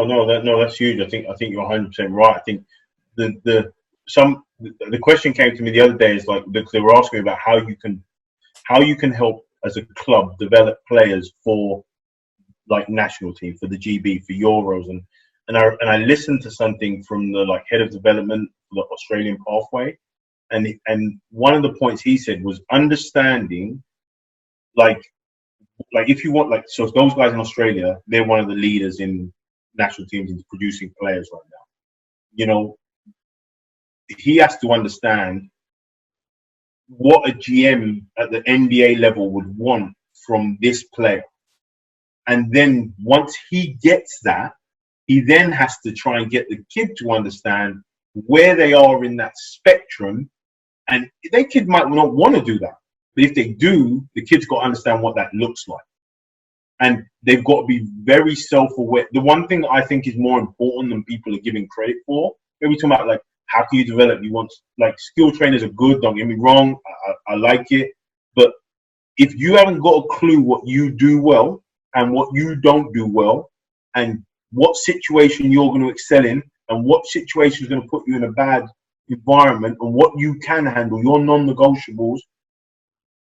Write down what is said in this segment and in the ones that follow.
No, that's huge. I think you're 100% right. I think the question came to me the other day is like, because they were asking me about how you can help as a club develop players for like national team, for the GB, for Euros, and I listened to something from the like head of development for the Australian pathway, and one of the points he said was understanding like if you want, like, so those guys in Australia, they're one of the leaders in national teams in producing players right now. You know, he has to understand what a GM at the NBA level would want from this player. And then once he gets that, he then has to try and get the kid to understand where they are in that spectrum. And their kid might not want to do that. But if they do, the kid's got to understand what that looks like. And they've got to be very self-aware. The one thing that I think is more important than people are giving credit for, maybe talking about like, how can you develop? You want, like, skill trainers are good, don't get me wrong. I like it. But if you haven't got a clue what you do well and what you don't do well, and what situation you're going to excel in, and what situation is going to put you in a bad environment, and what you can handle, your non-negotiables.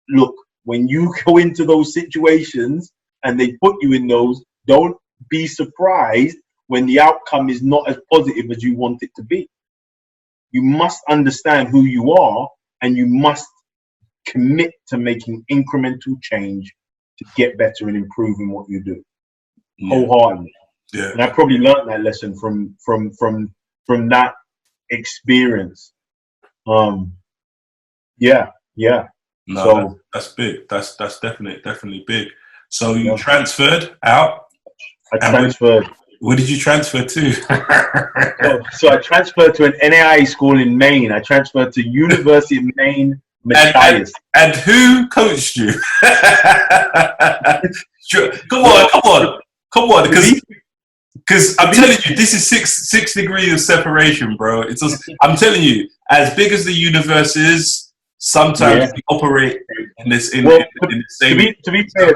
Look, when you go into those situations and they put you in those, don't be surprised when the outcome is not as positive as you want it to be. You must understand who you are, and you must commit to making incremental change to get better and improving what you do. Wholeheartedly. Yeah. And I probably learned that lesson from that experience. Yeah. No, so that's big. That's definitely big. So you transferred out. I transferred. Where did you transfer to? so I transferred to an NAIA school in Maine. I transferred to University of Maine, Matthias. And who coached you? Come on, because I'm telling you, this is six degrees of separation, bro. It's just, I'm telling you, as big as the universe is, sometimes we operate in this in the same. To be fair,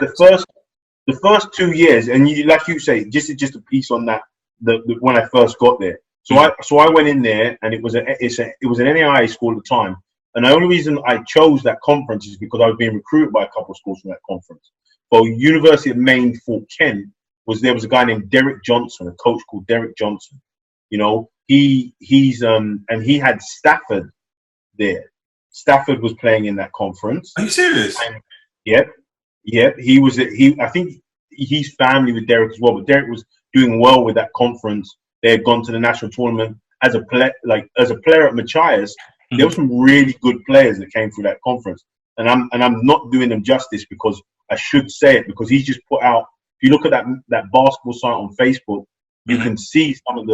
the first 2 years, and you, like you say, just a piece on that. When I first got there, so I went in there, and it was an NAIA school at the time. And the only reason I chose that conference is because I was being recruited by a couple of schools from that conference. But University of Maine, Fort Kent, there was a guy named Derek Johnson, a coach called Derek Johnson. You know, he's and he had Stafford there. Stafford was playing in that conference. Are you serious? And, yep. I think he's family with Derek as well. But Derek was doing well with that conference. They had gone to the national tournament as a player at Machias. There were some really good players that came through that conference, and I'm not doing them justice because I should say it, because he's just put out. If you look at that basketball site on Facebook, you can see some of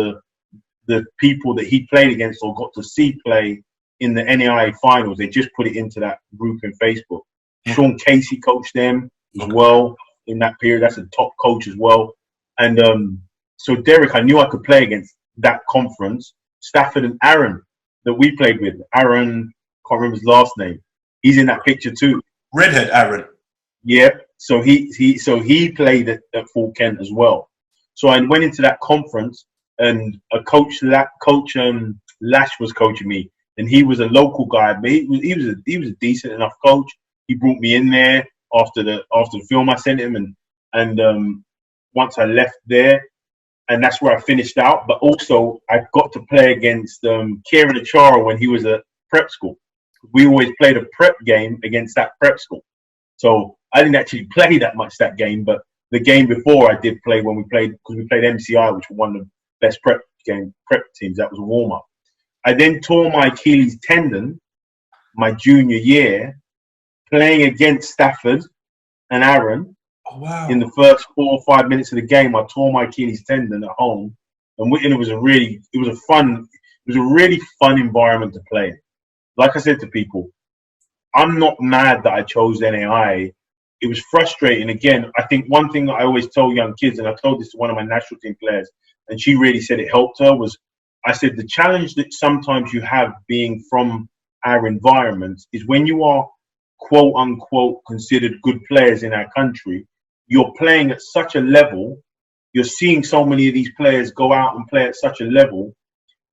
the people that he played against or got to see play in the NAIA finals. They just put it into that group in Facebook. Sean Casey coached them as well in that period. That's a top coach as well. And so Derek, I knew I could play against that conference. Stafford and Aaron that we played with. Aaron, can't remember his last name. He's in that picture too. Redhead Aaron. Yeah. So he played at Fort Kent as well. So I went into that conference, and a coach Lash was coaching me, and he was a local guy, but he was a decent enough coach. He brought me in there after the film I sent him, and once I left there, and that's where I finished out. But also I got to play against Kieran Achara when he was at prep school. We always played a prep game against that prep school. So I didn't actually play that much that game, but the game before I did play, when we played MCI, which was one of the best prep teams. That was a warm up. I then tore my Achilles tendon my junior year playing against Stafford and Aaron. Oh, wow. In the first 4 or 5 minutes of the game, I tore my Achilles tendon at home, and it was a really fun environment to play in. Like I said to people, I'm not mad that I chose NAIA. It was frustrating. Again, I think one thing that I always tell young kids, and I told this to one of my national team players, and she really said it helped her, was I said the challenge that sometimes you have being from our environment is when you are quote unquote considered good players in our country, you're playing at such a level, you're seeing so many of these players go out and play at such a level,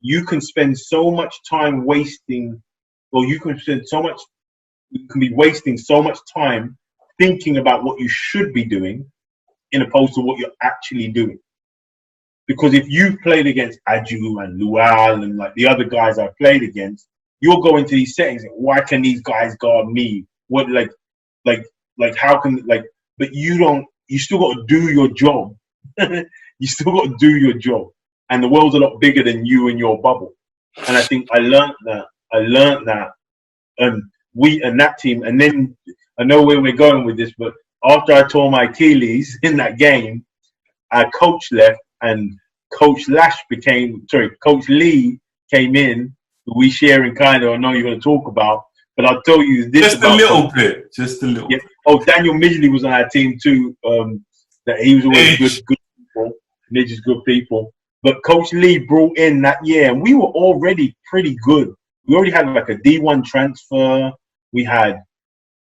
you can spend so much time wasting, or you can be wasting so much time thinking about what you should be doing in opposed to what you're actually doing. Because if you've played against Aju and Lual and like the other guys I've played against, you'll go into these settings and why can these guys guard me? What like how can but you still got to do your job. You still got to do your job. And the world's a lot bigger than you and your bubble. And I think I learned that. And we and that team, and then I know where we're going with this, but after I tore my Achilles in that game, our coach left and Coach Lee came in. We sharing kind of, I know you're going to talk about, but I'll tell you this. Just a little bit. Yeah. Oh, Daniel Midgley was on our team too. That he was always good people. Midge is good people. But Coach Lee brought in that year, and we were already pretty good. We already had like a D1 transfer. We had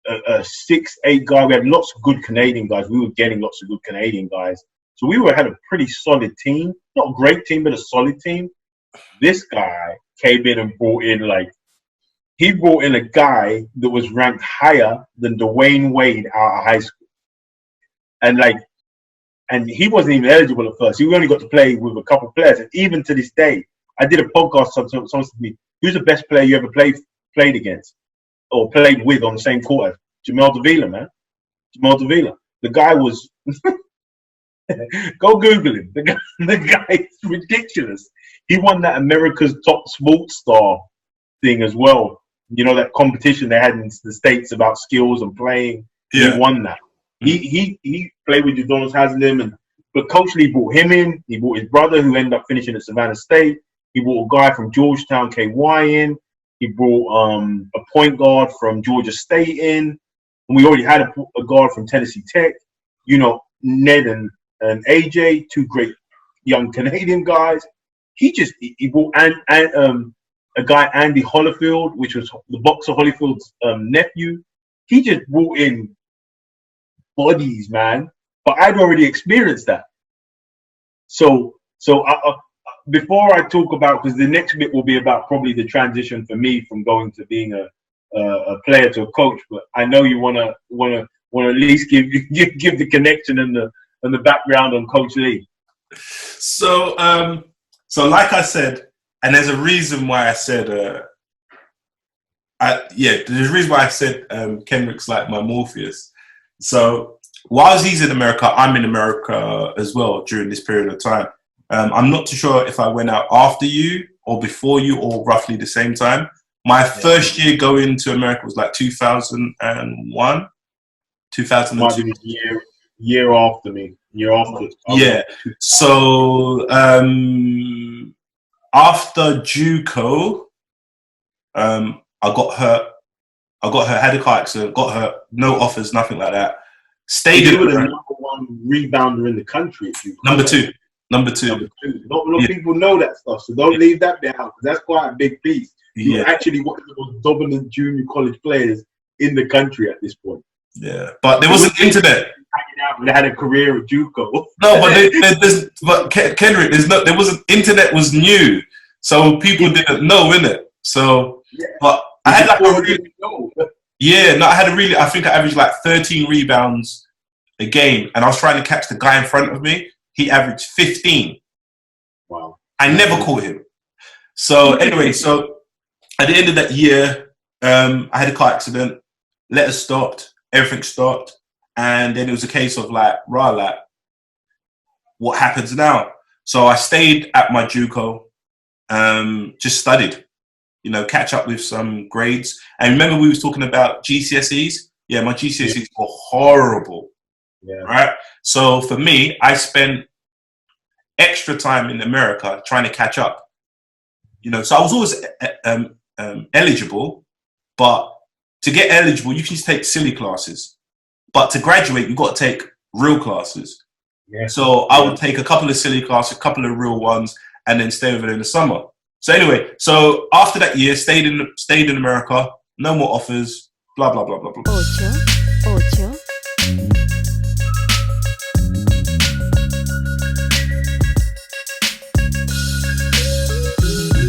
a 6'8" guy. We had lots of good Canadian guys. We were getting lots of good Canadian guys. So we had a pretty solid team. Not a great team, but a solid team. This guy came in and brought in a guy that was ranked higher than Dwayne Wade out of high school. And he wasn't even eligible at first. He only got to play with a couple of players. And even to this day, I did a podcast, someone said to me, who's the best player you ever played against or played with on the same court? Jamel Davila, man. Jamel Davila. The guy was... Go Google him. The guy is ridiculous. He won that America's Top Sports Star thing as well. You know, that competition they had in the States about skills and playing. Yeah. He won that. He played with Udonis Haslem, but Coach Lee brought him in. He brought his brother, who ended up finishing at Savannah State. He brought a guy from Georgetown, KY, in. He brought a point guard from Georgia State in. And we already had a guard from Tennessee Tech. You know, Ned and AJ, two great young Canadian guys. He brought a guy, Andy Holyfield, which was the boxer Holyfield's nephew. He just brought in bodies, man. But I'd already experienced that. So before I talk about, because the next bit will be about probably the transition for me from going to being a player to a coach. But I know you wanna at least give the connection and the background on Coach Lee. So like I said, and there's a reason why I said, there's a reason why I said Kenrick's like my Morpheus. So whilst he's in America, I'm in America as well during this period of time. I'm not too sure if I went out after you or before you or roughly the same time. My first year going to America was like 2001, 2002. Year after me. Year after. Yeah. So after JUCO, I got hurt. Had a car accident, got hurt, no offers, nothing like that. Stayed in the number one rebounder in the country. If you Number two. Not a lot of people know that stuff, so don't leave that bit out. That's quite a big piece. You're actually one of the most dominant junior college players in the country at this point. Yeah, but there wasn't internet. They had a career at JUCO. No, but Kenrick, there wasn't internet was new, so people didn't know, innit? So, but I had like I think I averaged like 13 rebounds a game, and I was trying to catch the guy in front of me. He averaged 15. Wow! I never caught him. So anyway, so at the end of that year, I had a car accident. Letters stopped. Everything stopped. And then it was a case of like, what happens now? So I stayed at my JUCO, just studied, catch up with some grades. And remember we was talking about GCSEs? Yeah, my GCSEs were horrible. Yeah. Right? So for me, I spent extra time in America trying to catch up. So I was always eligible, but to get eligible, you can just take silly classes. But to graduate, you've got to take real classes. Yeah. So I would take a couple of silly classes, a couple of real ones, and then stay over there in the summer. So anyway, so after that year, stayed in America, no more offers, blah, blah, blah, blah, blah.